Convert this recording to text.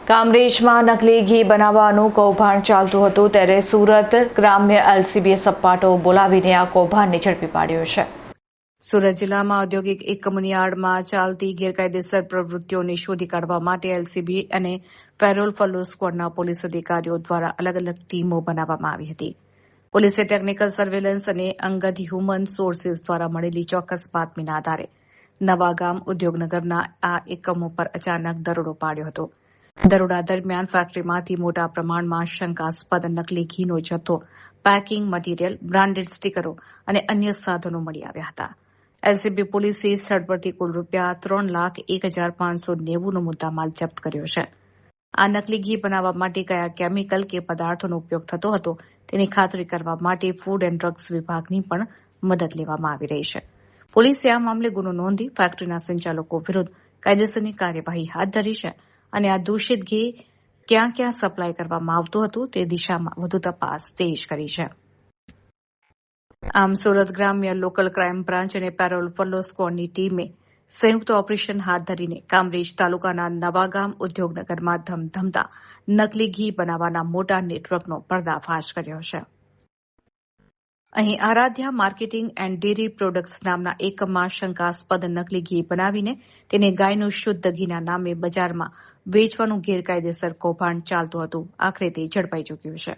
કામરેજમાં નકલી ઘી બનાવવાનું કૌભાંડ ચાલતું હતું ત્યારે સુરત ગ્રામ્ય એલસીબીએ સપાટો બોલાવીને આ કૌભાંડને ઝડપી પાડ્યો છે। સુરત જિલ્લામાં ઔદ્યોગિક એકમની આડમાં ચાલતી ગેરકાયદેસર પ્રવૃત્તિઓને શોધી કાઢવા માટે એલસીબી અને પેરોલ ફોલો સ્ક્વોડના પોલીસ અધિકારીઓ દ્વારા અલગ અલગ ટીમો બનાવવામાં આવી હતી। પોલીસે ટેકનિકલ સર્વેલન્સ અને અંગત હ્યુમન સોર્સિસ દ્વારા મળેલી ચોક્કસ બાતમીના આધારે નવાગામ ઉદ્યોગનગરના આ એકમો પર અચાનક દરોડો પાડ્યો હતો। દરોડા દરમિયાન ફેક્ટરીમાંથી મોટા પ્રમાણમાં શંકાસ્પદ નકલી ઘીનો જથ્થો, પેકિંગ મટીરીયલ, બ્રાન્ડેડ સ્ટીકરો અને અન્ય સાધનો મળી આવ્યા હતા। એલસીબી પોલીસે સ્થળ પરથી કુલ રૂપિયા 3,01,590નો મુદ્દામાલ જપ્ત કર્યો છે। આ નકલી ઘી બનાવવા માટે કયા કેમિકલ કે પદાર્થોનો ઉપયોગ થતો હતો તેની ખાતરી કરવા માટે ફૂડ એન્ડ ડ્રગ્સ વિભાગની પણ મદદ લેવામાં આવી રહી છે। પોલીસે આ મામલે ગુનો નોંધી ફેક્ટરીના સંચાલકો વિરુદ્ધ કાયદેસરની કાર્યવાહી હાથ ધરી છે અને આ દૂષિત ઘી ક્યાં ક્યાં સપ્લાય કરવામાં આવતું હતું તે દિશામાં વધુ તપાસ તેજ કરી છે। આમ સુરત ગ્રામ્ય લોકલ ક્રાઇમ બ્રાન્ચ અને પેરોલ ફોલો સ્ક્વોડની ટીમે સંયુક્ત ઓપરેશન હાથ ધરીને કામરેજ તાલુકાના નવાગામ ઉદ્યોગનગરમાં ધમધમતા નકલી ઘી બનાવવાના મોટા નેટવર્કનો પર્દાફાશ કર્યો છે। અહીં Aaradhya marketing and dairy products નામના એકમમાં શંકાસ્પદ નકલી ઘી બનાવીને તેને ગાયનું શુદ્ધ ઘીના નામે બજારમાં વેચવાનું ગેરકાયદેસર કૌભાંડ ચાલતું હતું। આખરે તે ઝડપાઈ ચૂક્યું છે।